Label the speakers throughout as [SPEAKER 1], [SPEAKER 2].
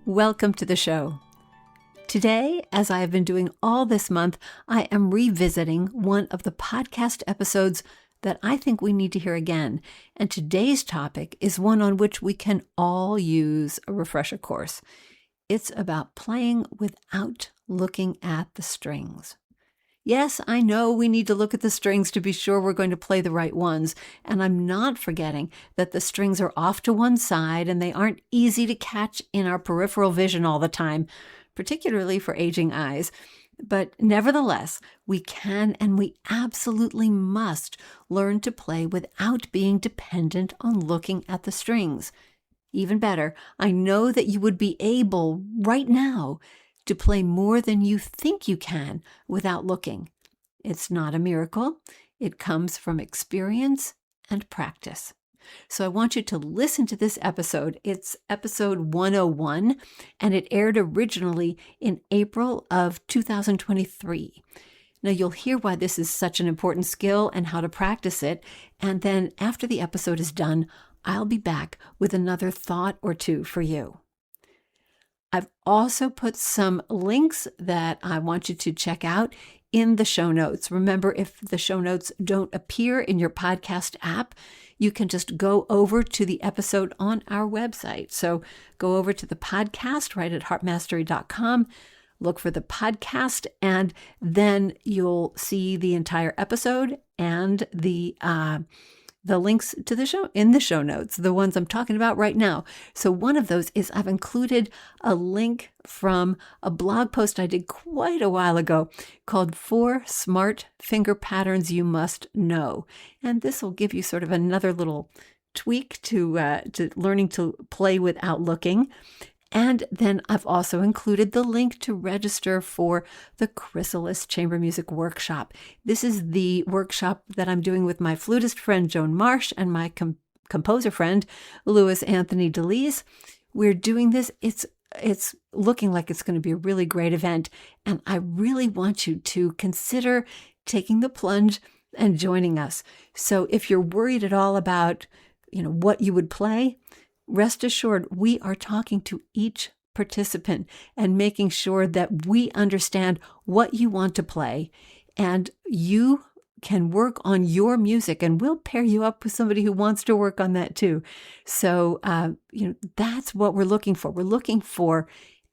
[SPEAKER 1] Welcome to the show. Today, as I have been doing all this month, I am revisiting one of the podcast episodes that I think we need to hear again. And today's topic is one on which we can all use a refresher course. It's about playing without looking at the strings. Yes, I know we need to look at the strings to be sure we're going to play the right ones, and I'm not forgetting that the strings are off to one side and they aren't easy to catch in our peripheral vision all the time, particularly for aging eyes. But nevertheless, we can and we absolutely must learn to play without being dependent on looking at the strings. Even better, I know that you would be able right now to play more than you think you can without looking. It's not a miracle. It comes from experience and practice. So I want you to listen to this episode. It's episode 101, and it aired originally in April of 2023. Now, you'll hear why this is such an important skill and how to practice it. And then after the episode is done, I'll be back with another thought or two for you. I've also put some links that I want you to check out in the show notes. Remember, if the show notes don't appear in your podcast app, you can just go over to the episode on our website. So go over to the podcast right at harpmastery.com, look for the podcast, and then you'll see the entire episode and the links to the show in the show notes, the ones I'm talking about right now. So one of those is I've included a link from a blog post I did quite a while ago called 4 Smart Finger Patterns You Must Know. And this will give you sort of another little tweak to learning to play without looking. And then I've also included the link to register for the Chrysalis Chamber Music Workshop. This is the workshop that I'm doing with my flutist friend, Joan Marsh, and my composer friend, Louis Anthony DeLise. We're doing this. It's looking like it's going to be a really great event. And I really want you to consider taking the plunge and joining us. So if you're worried at all about, what you would play, rest assured, we are talking to each participant and making sure that we understand what you want to play, and you can work on your music, and we'll pair you up with somebody who wants to work on that too. So, that's what we're looking for. We're looking for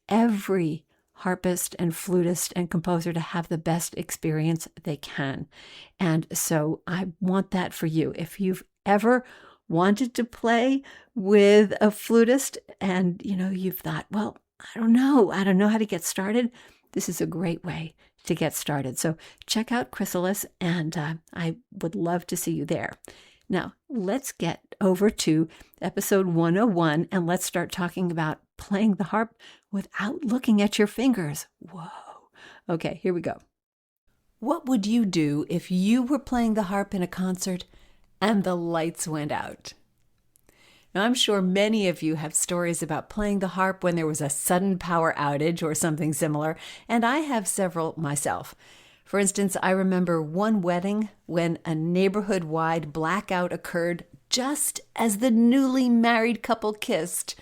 [SPEAKER 1] every harpist and flutist and composer to have the best experience they can. And so I want that for you. If you've ever wanted to play with a flutist and, you've thought, well, I don't know how to get started, this is a great way to get started. So check out Chrysalis, and I would love to see you there. Now, let's get over to episode 101, and let's start talking about playing the harp without looking at your fingers. Whoa. Okay, here we go. What would you do if you were playing the harp in a concert and the lights went out? Now, I'm sure many of you have stories about playing the harp when there was a sudden power outage or something similar, and I have several myself. For instance, I remember one wedding when a neighborhood-wide blackout occurred just as the newly married couple kissed.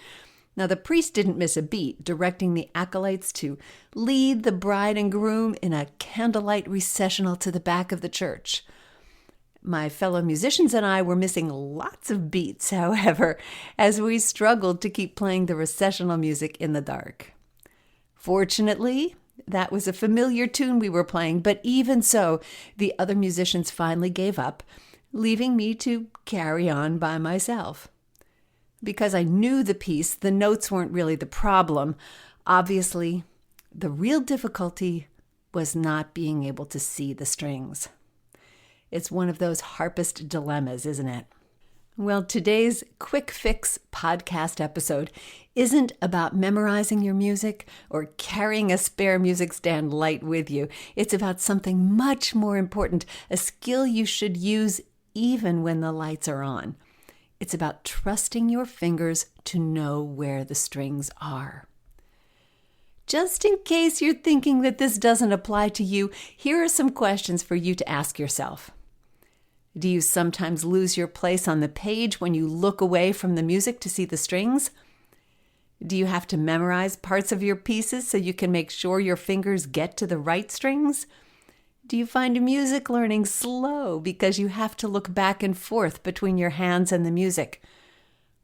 [SPEAKER 1] Now, the priest didn't miss a beat, directing the acolytes to lead the bride and groom in a candlelight recessional to the back of the church. My fellow musicians and I were missing lots of beats, however, as we struggled to keep playing the recessional music in the dark. Fortunately, that was a familiar tune we were playing, but even so, the other musicians finally gave up, leaving me to carry on by myself. Because I knew the piece, the notes weren't really the problem. Obviously, the real difficulty was not being able to see the strings. It's one of those harpist dilemmas, isn't it? Well, today's quick fix podcast episode isn't about memorizing your music or carrying a spare music stand light with you. It's about something much more important, a skill you should use even when the lights are on. It's about trusting your fingers to know where the strings are. Just in case you're thinking that this doesn't apply to you, here are some questions for you to ask yourself. Do you sometimes lose your place on the page when you look away from the music to see the strings? Do you have to memorize parts of your pieces so you can make sure your fingers get to the right strings? Do you find music learning slow because you have to look back and forth between your hands and the music?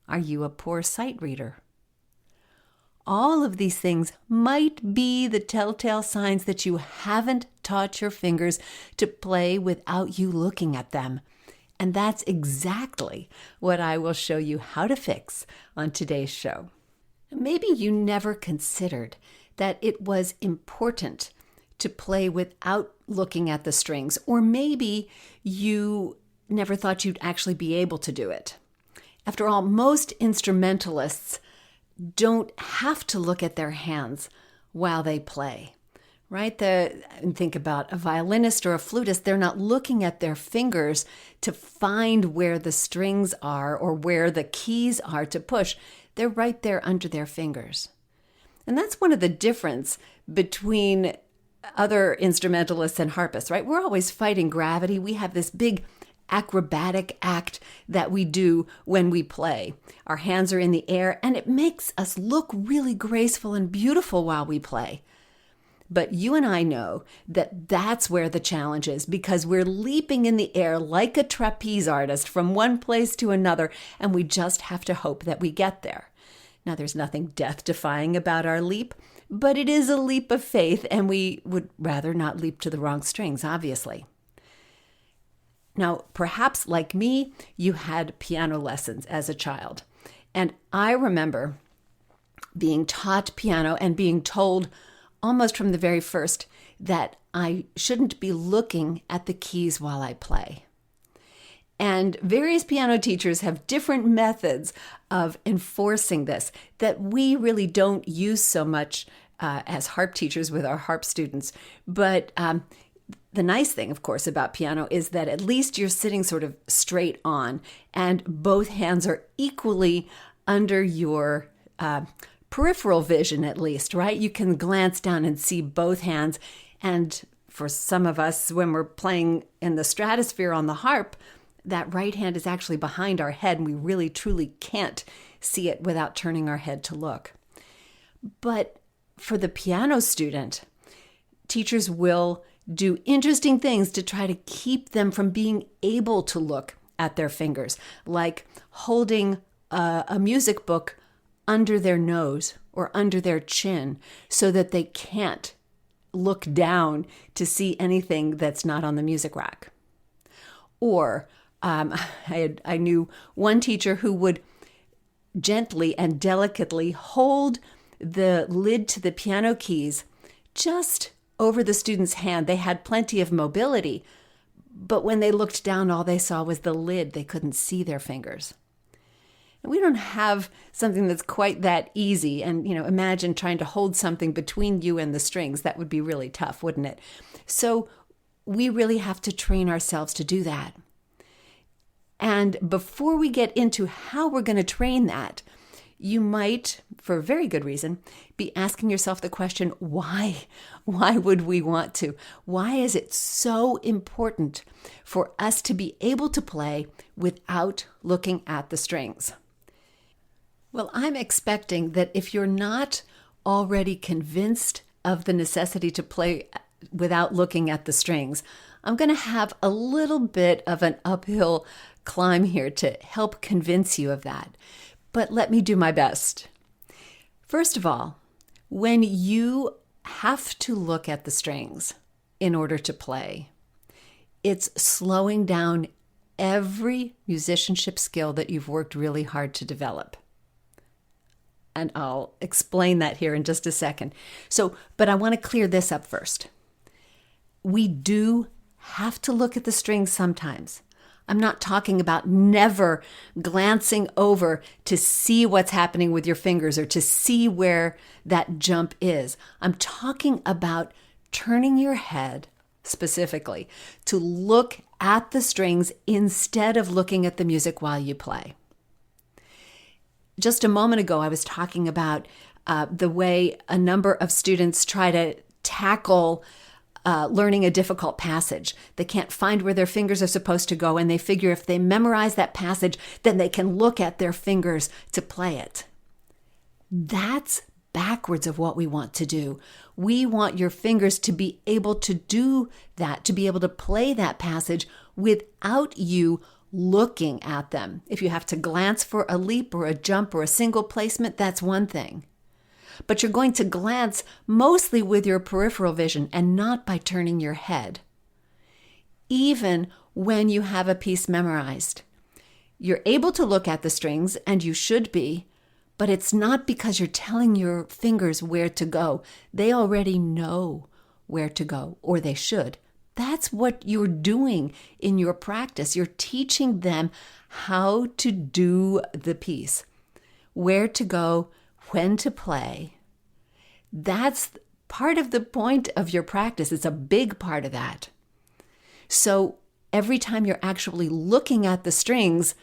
[SPEAKER 1] Are you a poor sight reader? All of these things might be the telltale signs that you haven't taught your fingers to play without you looking at them. And that's exactly what I will show you how to fix on today's show. Maybe you never considered that it was important to play without looking at the strings, or maybe you never thought you'd actually be able to do it. After all, most instrumentalists don't have to look at their hands while they play, right? Think about a violinist or a flutist. They're not looking at their fingers to find where the strings are or where the keys are to push. They're right there under their fingers. And that's one of the difference between other instrumentalists and harpists, right? We're always fighting gravity. We have this big acrobatic act that we do when we play. Our hands are in the air, and it makes us look really graceful and beautiful while we play. But you and I know that that's where the challenge is, because we're leaping in the air like a trapeze artist from one place to another, and we just have to hope that we get there. Now, there's nothing death-defying about our leap, but it is a leap of faith, and we would rather not leap to the wrong strings, obviously. Now, perhaps like me, you had piano lessons as a child. And I remember being taught piano and being told almost from the very first that I shouldn't be looking at the keys while I play. And various piano teachers have different methods of enforcing this that we really don't use so much as harp teachers with our harp students. But the nice thing, of course, about piano is that at least you're sitting sort of straight on, and both hands are equally under your peripheral vision, at least, right? You can glance down and see both hands. And for some of us, when we're playing in the stratosphere on the harp, that right hand is actually behind our head, and we really truly can't see it without turning our head to look. But for the piano student, teachers will do interesting things to try to keep them from being able to look at their fingers, like holding a music book under their nose or under their chin so that they can't look down to see anything that's not on the music rack. Or I knew one teacher who would gently and delicately hold the lid to the piano keys just over the student's hand. They had plenty of mobility, but when they looked down, all they saw was the lid. They couldn't see their fingers. And we don't have something that's quite that easy. And, imagine trying to hold something between you and the strings. That would be really tough, wouldn't it? So we really have to train ourselves to do that. And before we get into how we're going to train that, you might, for a very good reason, be asking yourself the question, why? Why would we want to? Why is it so important for us to be able to play without looking at the strings? Well, I'm expecting that if you're not already convinced of the necessity to play without looking at the strings, I'm going to have a little bit of an uphill climb here to help convince you of that. But let me do my best. First of all, when you have to look at the strings in order to play, it's slowing down every musicianship skill that you've worked really hard to develop. And I'll explain that here in just a second. But I want to clear this up first. We do have to look at the strings sometimes. I'm not talking about never glancing over to see what's happening with your fingers or to see where that jump is. I'm talking about turning your head specifically to look at the strings instead of looking at the music while you play. Just a moment ago, I was talking about the way a number of students try to tackle learning a difficult passage. They can't find where their fingers are supposed to go, and they figure if they memorize that passage, then they can look at their fingers to play it. That's backwards of what we want to do. We want your fingers to be able to do that, to be able to play that passage without you looking at them. If you have to glance for a leap or a jump or a single placement, that's one thing. But you're going to glance mostly with your peripheral vision and not by turning your head. Even when you have a piece memorized, you're able to look at the strings, and you should be, but it's not because you're telling your fingers where to go. They already know where to go, or they should. That's what you're doing in your practice. You're teaching them how to do the piece, where to go, when to play. That's part of the point of your practice. It's a big part of that. So every time you're actually looking at the strings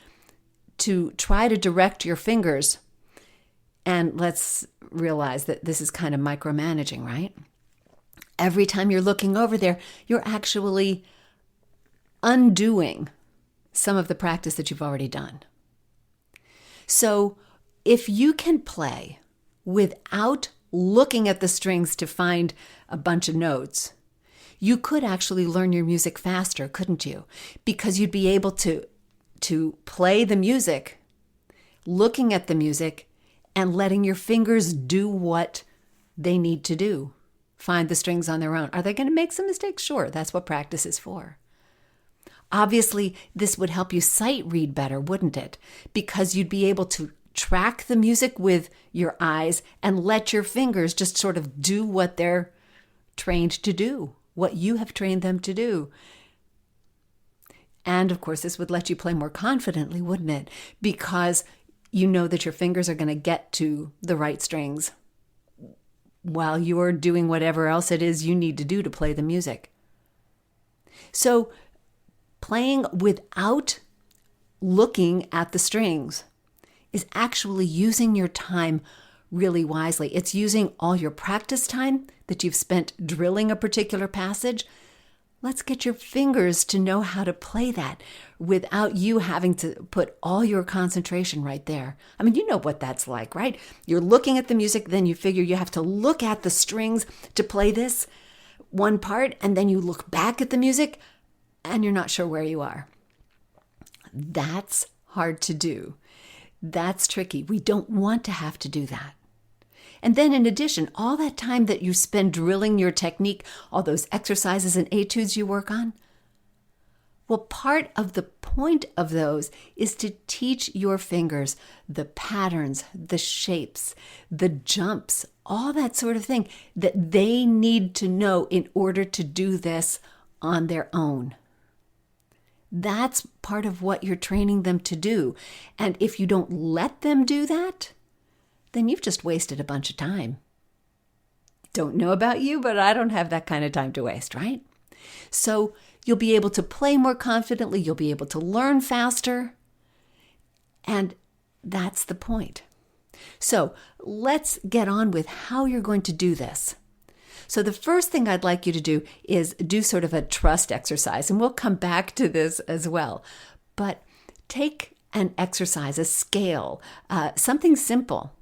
[SPEAKER 1] to try to direct your fingers, and let's realize that this is kind of micromanaging, right? Every time you're looking over there, you're actually undoing some of the practice that you've already done. So if you can play without looking at the strings to find a bunch of notes, you could actually learn your music faster, couldn't you? Because you'd be able to play the music, looking at the music, and letting your fingers do what they need to do. Find the strings on their own. Are they going to make some mistakes? Sure, that's what practice is for. Obviously, this would help you sight read better, wouldn't it? Because you'd be able to track the music with your eyes and let your fingers just sort of do what they're trained to do, what you have trained them to do. And of course, this would let you play more confidently, wouldn't it? Because you know that your fingers are going to get to the right strings while you're doing whatever else it is you need to do to play the music. So playing without looking at the strings is actually using your time really wisely. It's using all your practice time that you've spent drilling a particular passage. Let's get your fingers to know how to play that without you having to put all your concentration right there. I mean, you know what that's like, right? You're looking at the music, then you figure you have to look at the strings to play this one part, and then you look back at the music and you're not sure where you are. That's hard to do. That's tricky. We don't want to have to do that. And then in addition, all that time that you spend drilling your technique, all those exercises and etudes you work on, well, part of the point of those is to teach your fingers the patterns, the shapes, the jumps, all that sort of thing that they need to know in order to do this on their own. That's part of what you're training them to do. And if you don't let them do that, then you've just wasted a bunch of time. Don't know about you, but I don't have that kind of time to waste, right? So you'll be able to play more confidently, you'll be able to learn faster, and that's the point. So let's get on with how you're going to do this. So the first thing I'd like you to do is do sort of a trust exercise, and we'll come back to this as well. But take an exercise, a scale, something simple,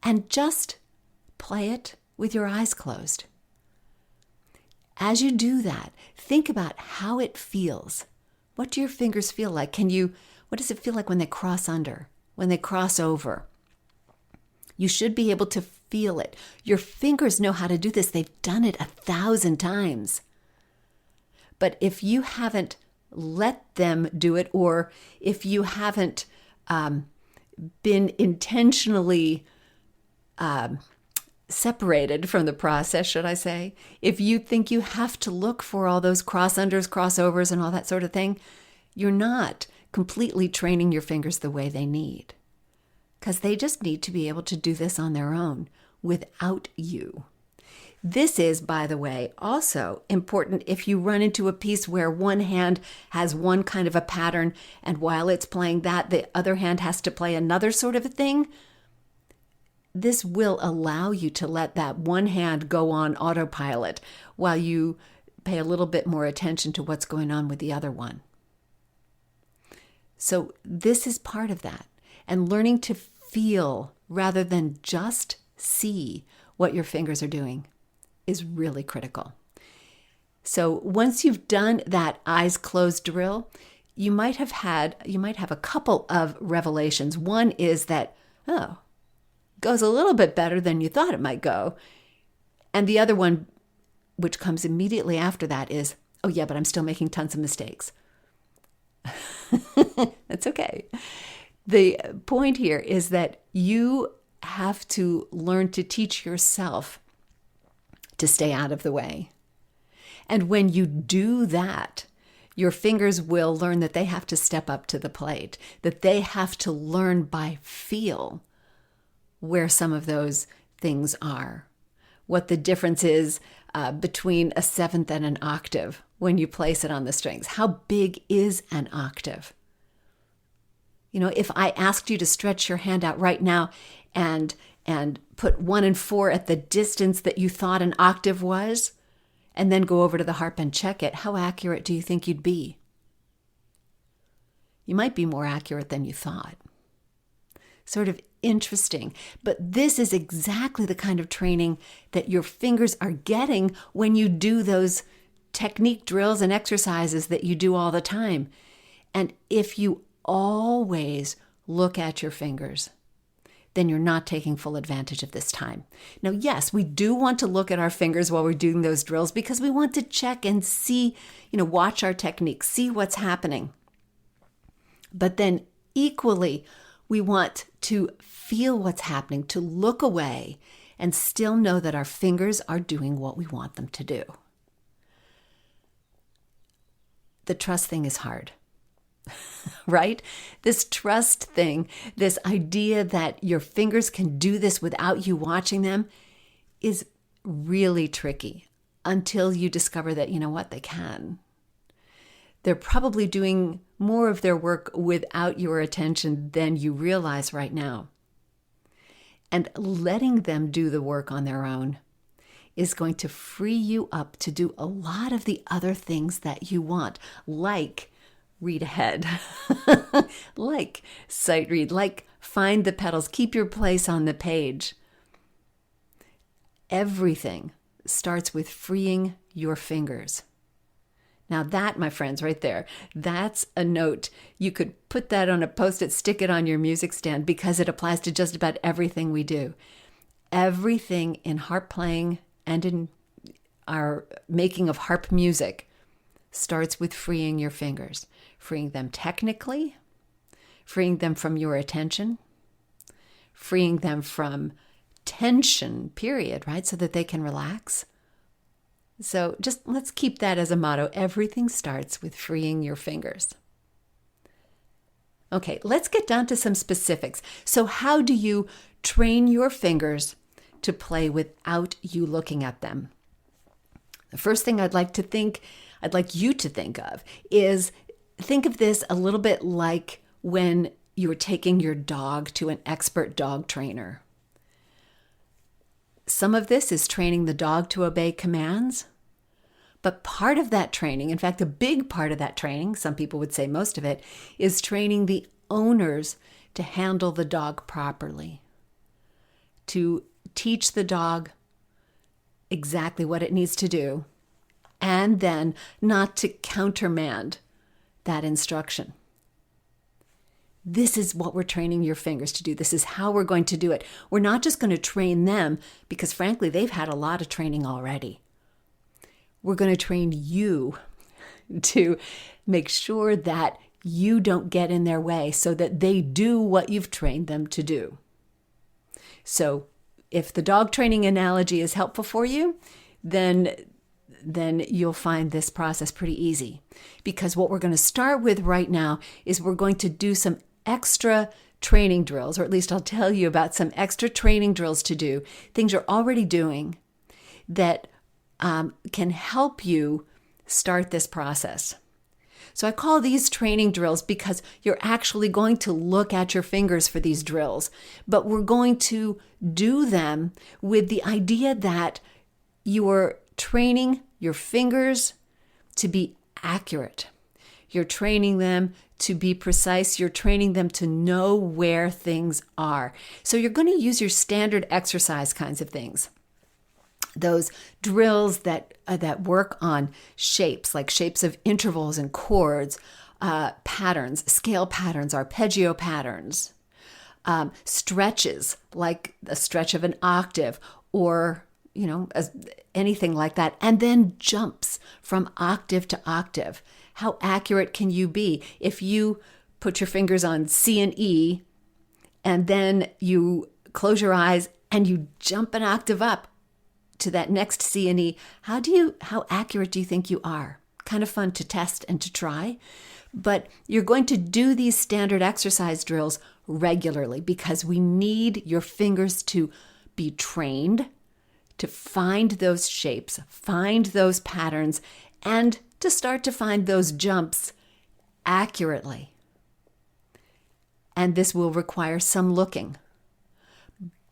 [SPEAKER 1] and just play it with your eyes closed. As you do that, think about how it feels. What do your fingers feel like? What does it feel like when they cross under, when they cross over? You should be able to feel it. Your fingers know how to do this. They've done it 1,000 times. But if you haven't let them do it, or if you haven't been intentionally separated from the process, should I say, if you think you have to look for all those cross-unders, crossovers, and all that sort of thing, you're not completely training your fingers the way they need. Because they just need to be able to do this on their own without you. This is, by the way, also important if you run into a piece where one hand has one kind of a pattern, and while it's playing that, the other hand has to play another sort of a thing. This will allow you to let that one hand go on autopilot while you pay a little bit more attention to what's going on with the other one. So this is part of that. And learning to feel rather than just see what your fingers are doing is really critical. So once you've done that eyes closed drill, you might have a couple of revelations. One is that, goes a little bit better than you thought it might go. And the other one, which comes immediately after that, is, oh yeah, but I'm still making tons of mistakes. That's okay. The point here is that you have to learn to teach yourself to stay out of the way. And when you do that, your fingers will learn that they have to step up to the plate, that they have to learn by feel where some of those things are, what the difference is between a seventh and an octave when you place it on the strings. How big is an octave? You know, if I asked you to stretch your hand out right now and put 1 and 4 at the distance that you thought an octave was, and then go over to the harp and check it, how accurate do you think you'd be? You might be more accurate than you thought. Sort of interesting. But this is exactly the kind of training that your fingers are getting when you do those technique drills and exercises that you do all the time. And if you always look at your fingers, then you're not taking full advantage of this time. Now, yes, we do want to look at our fingers while we're doing those drills because we want to check and see, watch our technique, see what's happening. But then equally, we want to feel what's happening, to look away and still know that our fingers are doing what we want them to do. The trust thing is hard. Right? This trust thing, this idea that your fingers can do this without you watching them is really tricky until you discover that, they can. They're probably doing more of their work without your attention than you realize right now. And letting them do the work on their own is going to free you up to do a lot of the other things that you want, like read ahead, like sight read, like find the pedals, keep your place on the page. Everything starts with freeing your fingers. Now that, my friends, right there, that's a note. You could put that on a Post-it, stick it on your music stand because it applies to just about everything we do. Everything in harp playing and in our making of harp music starts with freeing your fingers. Freeing them technically, freeing them from your attention, freeing them from tension, period, right? So that they can relax. So just let's keep that as a motto. Everything starts with freeing your fingers. Okay, let's get down to some specifics. So how do you train your fingers to play without you looking at them? The first thing I'd like you to think of is think of this a little bit like when you're taking your dog to an expert dog trainer. Some of this is training the dog to obey commands, but part of that training, in fact, a big part of that training, some people would say most of it, is training the owners to handle the dog properly, to teach the dog exactly what it needs to do, and then not to countermand that instruction. This is what we're training your fingers to do. This is how we're going to do it. We're not just going to train them because, frankly, they've had a lot of training already. We're going to train you to make sure that you don't get in their way so that they do what you've trained them to do. So if the dog training analogy is helpful for you, then you'll find this process pretty easy. Because what we're going to start with right now is we're going to do some extra training drills, or at least I'll tell you about some extra training drills to do, things you're already doing that can help you start this process. So I call these training drills because you're actually going to look at your fingers for these drills, but we're going to do them with the idea that you're training your fingers to be accurate. You're training them to be precise. You're training them to know where things are. So you're going to use your standard exercise kinds of things. Those drills that work on shapes, like shapes of intervals and chords, patterns, scale patterns, arpeggio patterns, stretches, like a stretch of an octave, or anything like that, and then jumps from octave to octave. How accurate can you be? If you put your fingers on C and E, and then you close your eyes and you jump an octave up to that next C and E, how accurate do you think you are? Kind of fun to test and to try. But you're going to do these standard exercise drills regularly because we need your fingers to be trained to find those shapes, find those patterns, and to start to find those jumps accurately. And this will require some looking.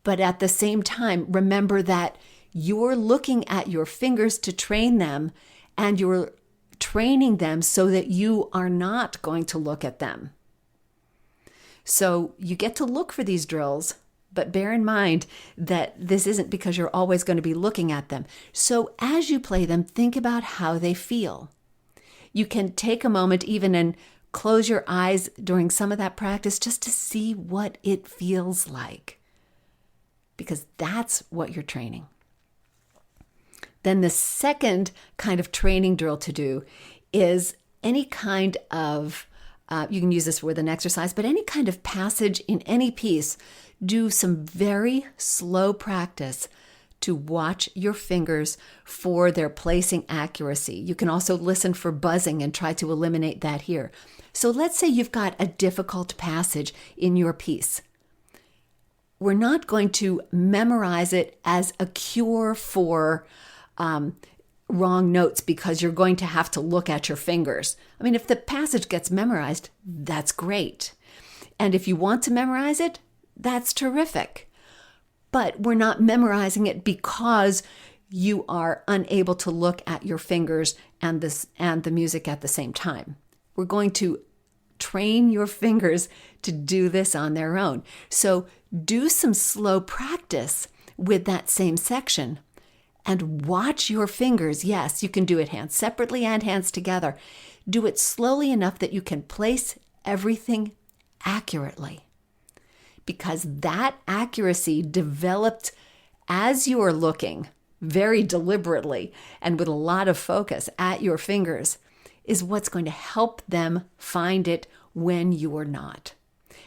[SPEAKER 1] But at the same time, remember that you're looking at your fingers to train them, and you're training them so that you are not going to look at them. So you get to look for these drills, but bear in mind that this isn't because you're always going to be looking at them. So as you play them, think about how they feel. You can take a moment even and close your eyes during some of that practice just to see what it feels like, because that's what you're training. Then the second kind of training drill to do is any kind of, you can use this with an exercise, but any kind of passage in any piece. Do some very slow practice to watch your fingers for their placing accuracy. You can also listen for buzzing and try to eliminate that here. So let's say you've got a difficult passage in your piece. We're not going to memorize it as a cure for wrong notes because you're going to have to look at your fingers. I mean, if the passage gets memorized, that's great. And if you want to memorize it, that's terrific. But we're not memorizing it because you are unable to look at your fingers and the music at the same time. We're going to train your fingers to do this on their own. So do some slow practice with that same section and watch your fingers. Yes, you can do it hands separately and hands together. Do it slowly enough that you can place everything accurately, because that accuracy developed as you are looking very deliberately and with a lot of focus at your fingers is what's going to help them find it when you're not.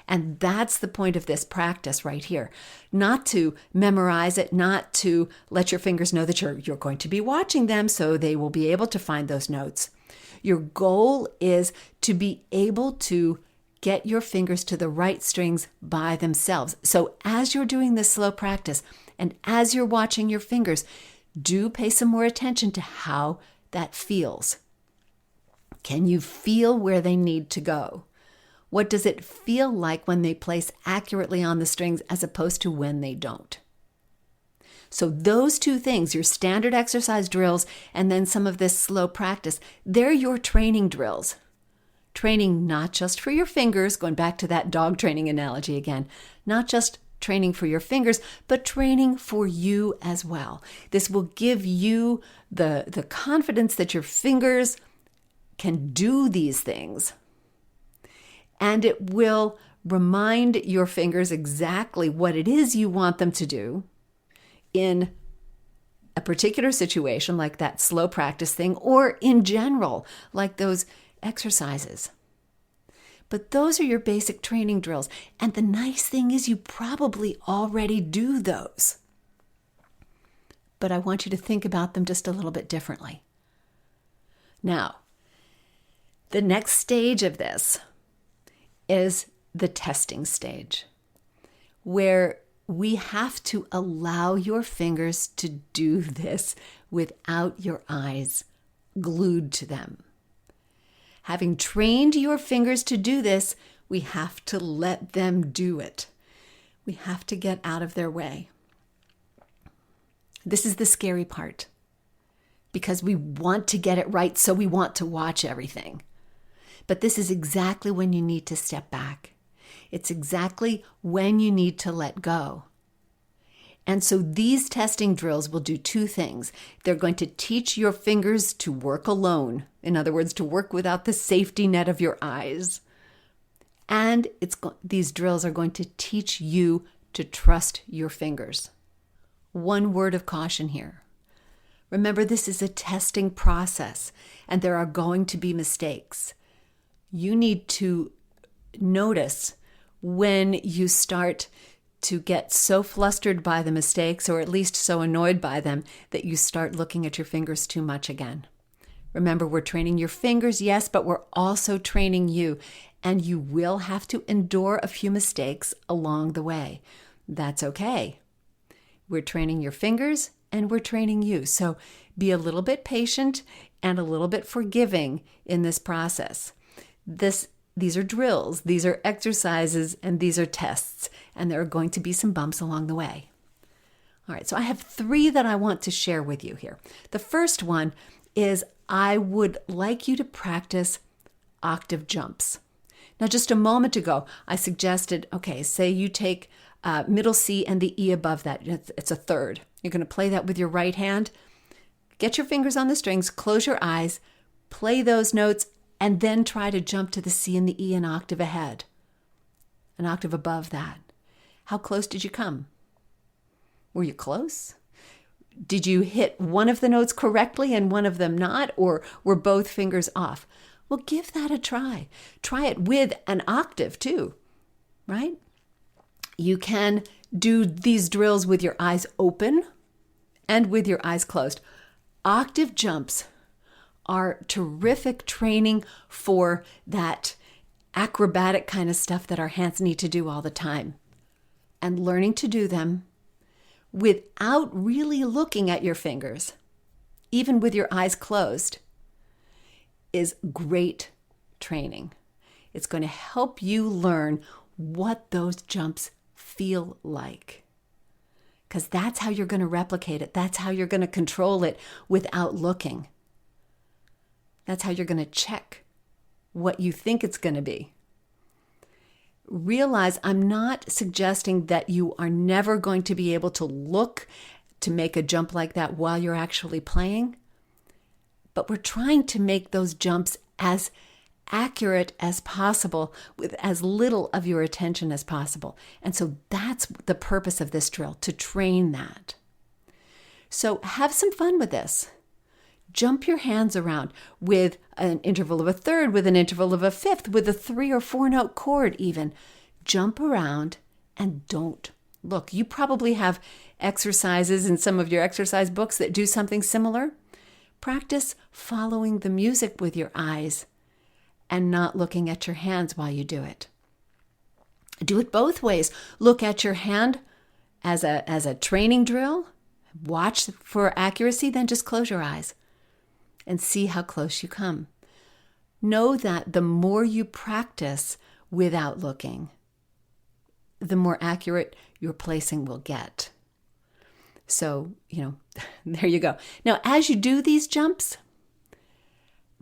[SPEAKER 1] And that's the point of this practice right here. Not to memorize it, not to let your fingers know that you're going to be watching them so they will be able to find those notes. Your goal is to be able to get your fingers to the right strings by themselves. So as you're doing this slow practice and as you're watching your fingers, do pay some more attention to how that feels. Can you feel where they need to go? What does it feel like when they place accurately on the strings as opposed to when they don't? So those two things, your standard exercise drills and then some of this slow practice, they're your training drills. Training not just for your fingers, going back to that dog training analogy again, not just training for your fingers, but training for you as well. This will give you the confidence that your fingers can do these things. And it will remind your fingers exactly what it is you want them to do in a particular situation, like that slow practice thing, or in general, like those exercises. But those are your basic training drills. And the nice thing is you probably already do those. But I want you to think about them just a little bit differently. Now, the next stage of this is the testing stage, where we have to allow your fingers to do this without your eyes glued to them. Having trained your fingers to do this, we have to let them do it. We have to get out of their way. This is the scary part, because we want to get it right, so we want to watch everything. But this is exactly when you need to step back. It's exactly when you need to let go. And so these testing drills will do two things. They're going to teach your fingers to work alone. In other words, to work without the safety net of your eyes. And these drills are going to teach you to trust your fingers. One word of caution here. Remember, this is a testing process, and there are going to be mistakes. You need to notice when you start to get so flustered by the mistakes, or at least so annoyed by them, that you start looking at your fingers too much again. Remember, we're training your fingers, yes, but we're also training you, and you will have to endure a few mistakes along the way. That's okay. We're training your fingers, and we're training you. So be a little bit patient and a little bit forgiving in this process. These are drills, these are exercises, and these are tests, and there are going to be some bumps along the way. All right, so I have 3 that I want to share with you here. The first one is I would like you to practice octave jumps. Now, just a moment ago, I suggested, okay, say you take middle C and the E above that. It's a third. You're going to play that with your right hand. Get your fingers on the strings, close your eyes, play those notes, and then try to jump to the C and the E an octave ahead, an octave above that. How close did you come? Were you close? Did you hit one of the notes correctly and one of them not, or were both fingers off? Well, give that a try. Try it with an octave too, right? You can do these drills with your eyes open and with your eyes closed. Octave jumps are terrific training for that acrobatic kind of stuff that our hands need to do all the time. And learning to do them without really looking at your fingers, even with your eyes closed, is great training. It's going to help you learn what those jumps feel like. Because that's how you're going to replicate it. That's how you're going to control it without looking. That's how you're going to check what you think it's going to be. Realize I'm not suggesting that you are never going to be able to look to make a jump like that while you're actually playing, but we're trying to make those jumps as accurate as possible with as little of your attention as possible. And so that's the purpose of this drill, to train that. So have some fun with this. Jump your hands around with an interval of a third, with an interval of a fifth, with a 3 or 4 note chord even. Jump around and don't look. You probably have exercises in some of your exercise books that do something similar. Practice following the music with your eyes and not looking at your hands while you do it. Do it both ways. Look at your hand as a training drill. Watch for accuracy, then just close your eyes and see how close you come. Know that the more you practice without looking, the more accurate your placing will get. So, there you go. Now, as you do these jumps,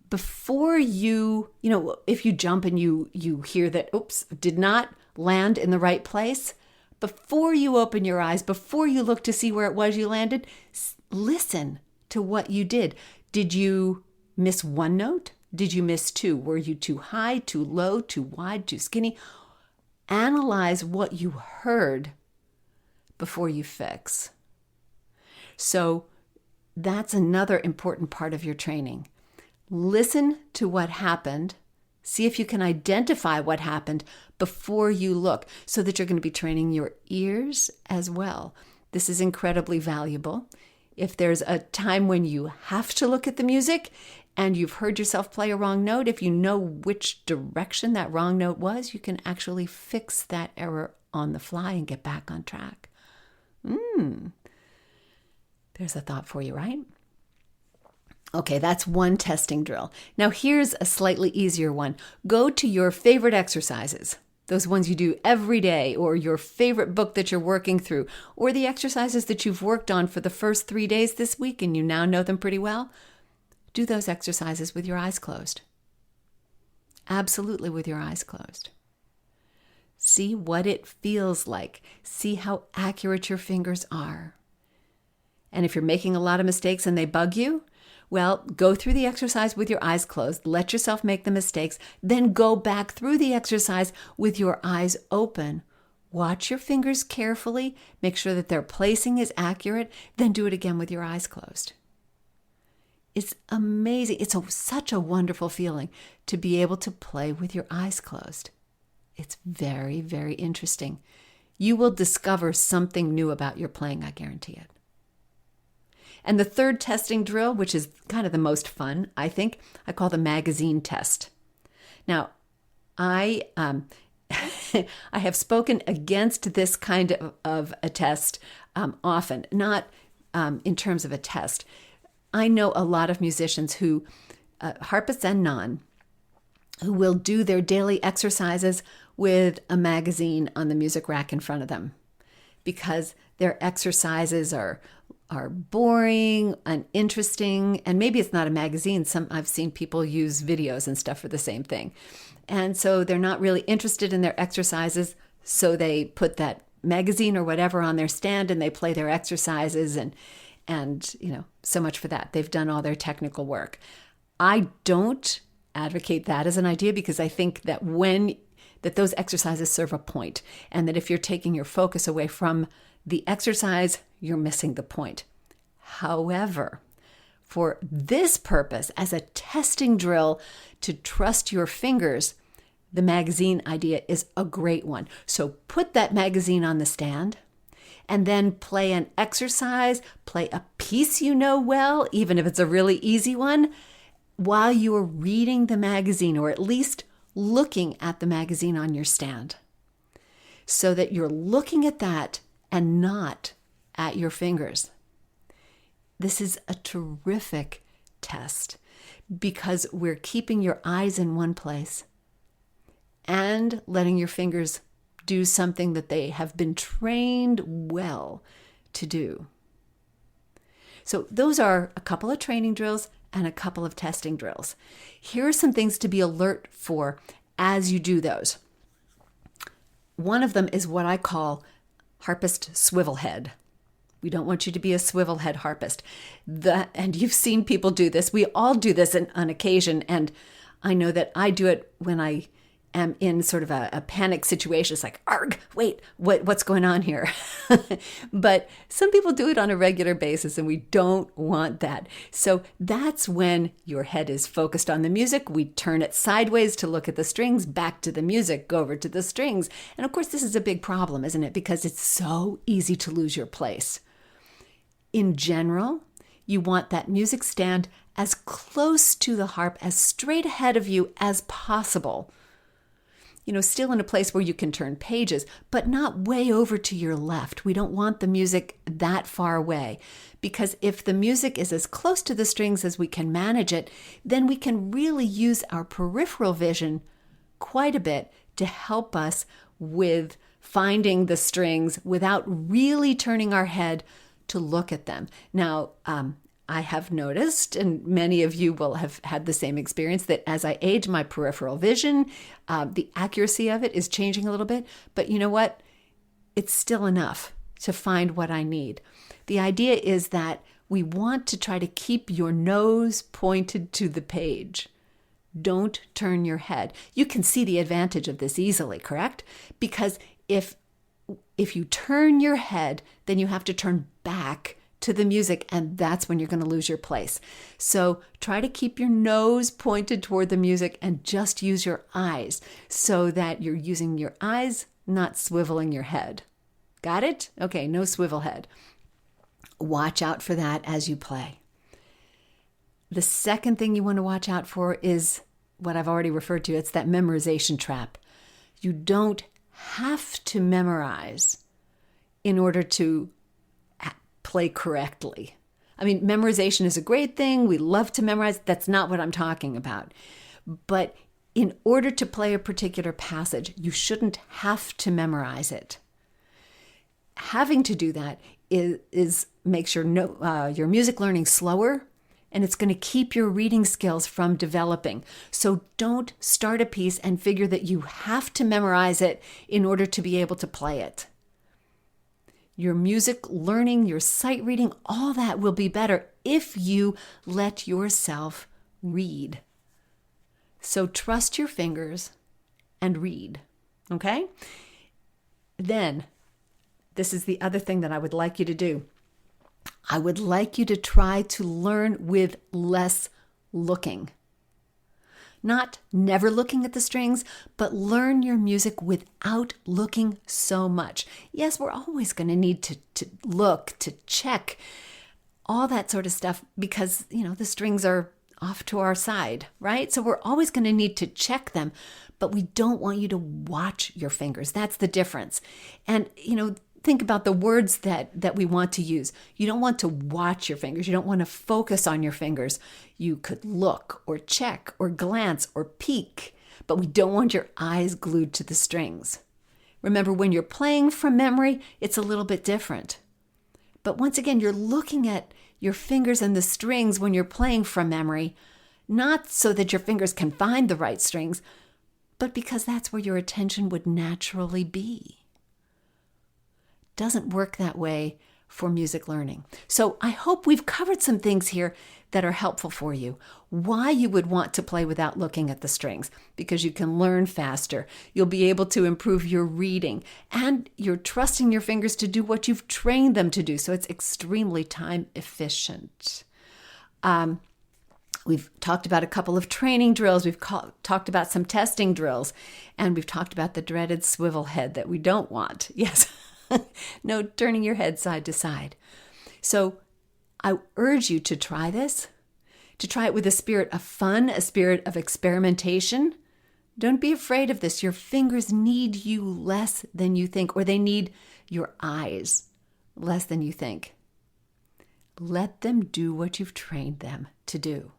[SPEAKER 1] before if you jump and you hear that, oops, did not land in the right place, before you open your eyes, before you look to see where it was you landed, listen to what you did. Did you miss one note? Did you miss 2? Were you too high, too low, too wide, too skinny? Analyze what you heard before you fix. So that's another important part of your training. Listen to what happened. See if you can identify what happened before you look, so that you're going to be training your ears as well. This is incredibly valuable. If there's a time when you have to look at the music and you've heard yourself play a wrong note, if you know which direction that wrong note was, you can actually fix that error on the fly and get back on track. There's a thought for you, right? Okay, that's one testing drill. Now here's a slightly easier one. Go to your favorite exercises, those ones you do every day, or your favorite book that you're working through, or the exercises that you've worked on for the first 3 days this week and you now know them pretty well. Do those exercises with your eyes closed. absolutely with your eyes closed. See what it feels like. See how accurate your fingers are. And if you're making a lot of mistakes and they bug you, well, go through the exercise with your eyes closed. Let yourself make the mistakes. Then go back through the exercise with your eyes open. Watch your fingers carefully. Make sure that their placing is accurate. Then do it again with your eyes closed. It's amazing. It's such a wonderful feeling to be able to play with your eyes closed. It's very, very interesting. You will discover something new about your playing, I guarantee it. And the third testing drill, which is kind of the most fun, I think, I call the magazine test. Now, I have spoken against this kind of a test often, not in terms of a test. I know a lot of musicians who, harpists and non, who will do their daily exercises with a magazine on the music rack in front of them because their exercises are boring, uninteresting, and maybe it's not a magazine. I've seen people use videos and stuff for the same thing. And so they're not really interested in their exercises, so they put that magazine or whatever on their stand and they play their exercises and so much for that. They've done all their technical work. I don't advocate that as an idea because I think that that those exercises serve a point, and that if you're taking your focus away from the exercise, you're missing the point. However, for this purpose, as a testing drill to trust your fingers, the magazine idea is a great one. So put that magazine on the stand and then play an exercise, play a piece you know well, even if it's a really easy one, while you are reading the magazine, or at least looking at the magazine on your stand, so that you're looking at that and not at your fingers. This is a terrific test because we're keeping your eyes in one place and letting your fingers do something that they have been trained well to do. So those are a couple of training drills and a couple of testing drills. Here are some things to be alert for as you do those. One of them is what I call harpist swivel head. We don't want you to be a swivel head harpist. And you've seen people do this. We all do this on occasion. And I know that I do it when I am in sort of a panic situation. It's like, arg, wait, what's going on here? But some people do it on a regular basis, and we don't want that. So that's when your head is focused on the music. We turn it sideways to look at the strings, back to the music, go over to the strings. And of course, this is a big problem, isn't it? Because it's so easy to lose your place. In general, you want that music stand as close to the harp, as straight ahead of you as possible. Still in a place where you can turn pages, but not way over to your left. We don't want the music that far away, because if the music is as close to the strings as we can manage it, then we can really use our peripheral vision quite a bit to help us with finding the strings without really turning our head to look at them. Now, I have noticed, and many of you will have had the same experience, that as I age, my peripheral vision, the accuracy of it is changing a little bit. But you know what? It's still enough to find what I need. The idea is that we want to try to keep your nose pointed to the page. Don't turn your head. You can see the advantage of this easily, correct? Because if you turn your head, then you have to turn back to the music, and that's when you're going to lose your place. So try to keep your nose pointed toward the music and just use your eyes so that you're using your eyes, not swiveling your head. Got it? Okay, no swivel head. Watch out for that as you play. The second thing you want to watch out for is what I've already referred to. It's that memorization trap. You don't have to memorize in order to play correctly. I mean, memorization is a great thing. We love to memorize. That's not what I'm talking about. But in order to play a particular passage, you shouldn't have to memorize it. Having to do that is makes your music learning slower and it's going to keep your reading skills from developing. So don't start a piece and figure that you have to memorize it in order to be able to play it. Your music learning, your sight reading, all that will be better if you let yourself read. So trust your fingers and read, okay? Then, this is the other thing that I would like you to do. I would like you to try to learn with less looking. Not never looking at the strings, but learn your music without looking so much. Yes, we're always going to need to look, to check, all that sort of stuff because, the strings are off to our side, right? So we're always going to need to check them, but we don't want you to watch your fingers. That's the difference. And, think about the words that we want to use. You don't want to watch your fingers. You don't want to focus on your fingers. You could look or check or glance or peek, but we don't want your eyes glued to the strings. Remember, when you're playing from memory, it's a little bit different. But once again, you're looking at your fingers and the strings when you're playing from memory, not so that your fingers can find the right strings, but because that's where your attention would naturally be. Doesn't work that way for music learning. So I hope we've covered some things here that are helpful for you. Why you would want to play without looking at the strings, because you can learn faster. You'll be able to improve your reading, and you're trusting your fingers to do what you've trained them to do. So it's extremely time efficient. We've talked about a couple of training drills. We've talked about some testing drills, and we've talked about the dreaded swivel head that we don't want. Yes. No turning your head side to side. So I urge you to try this, to try it with a spirit of fun, a spirit of experimentation. Don't be afraid of this. Your fingers need you less than you think, or they need your eyes less than you think. Let them do what you've trained them to do.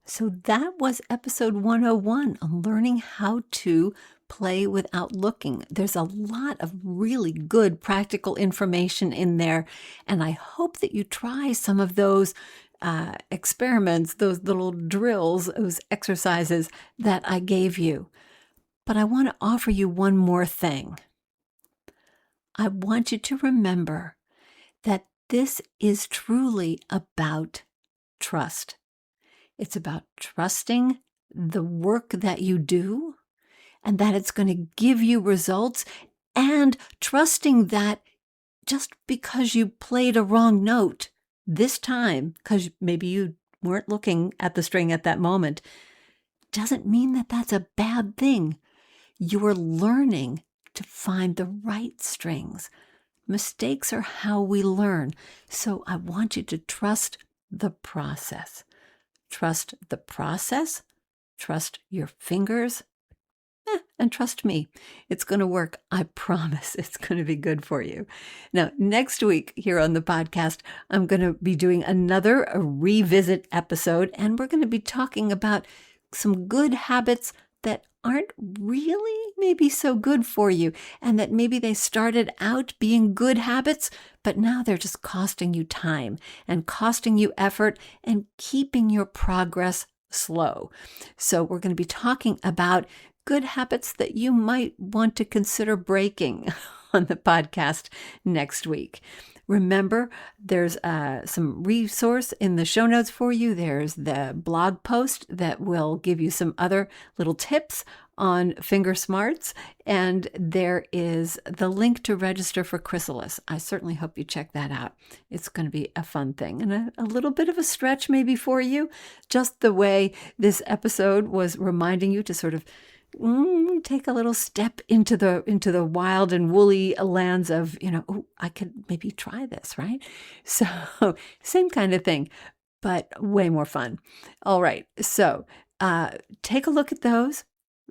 [SPEAKER 1] So that was episode 101 on learning how to play without looking. There's a lot of really good practical information in there, and I hope that you try some of those experiments, those little drills, those exercises that I gave you. But I want to offer you one more thing. I want you to remember that this is truly about trust. It's about trusting the work that you do and that it's going to give you results, and trusting that just because you played a wrong note this time, because maybe you weren't looking at the string at that moment, doesn't mean that that's a bad thing. You're learning to find the right strings. Mistakes are how we learn. So I want you to trust the process. Trust the process, trust your fingers, and trust me, it's going to work. I promise it's going to be good for you. Now, next week here on the podcast, I'm going to be doing another revisit episode, and we're going to be talking about some good habits that aren't really maybe so good for you, and that maybe they started out being good habits, but now they're just costing you time and costing you effort and keeping your progress slow. So we're going to be talking about good habits that you might want to consider breaking on the podcast next week. Remember, there's some resource in the show notes for you. There's the blog post that will give you some other little tips on finger smarts, and there is the link to register for Chrysalis. I certainly hope you check that out. It's going to be a fun thing and a little bit of a stretch maybe for you, just the way this episode was reminding you to sort of take a little step into the wild and woolly lands of, I could maybe try this, right? So same kind of thing, but way more fun. All right. So take a look at those.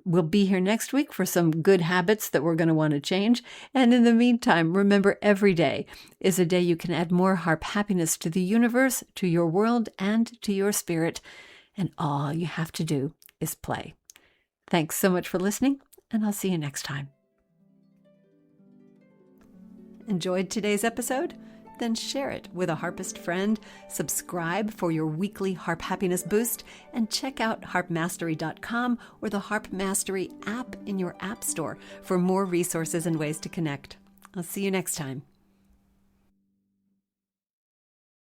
[SPEAKER 1] We'll be here next week for some good habits that we're going to want to change. And in the meantime, remember, every day is a day you can add more harp happiness to the universe, to your world, and to your spirit. And all you have to do is play. Thanks so much for listening, and I'll see you next time. Enjoyed today's episode? Then share it with a harpist friend, subscribe for your weekly harp happiness boost, and check out harpmastery.com or the Harp Mastery app in your app store for more resources and ways to connect. I'll see you next time.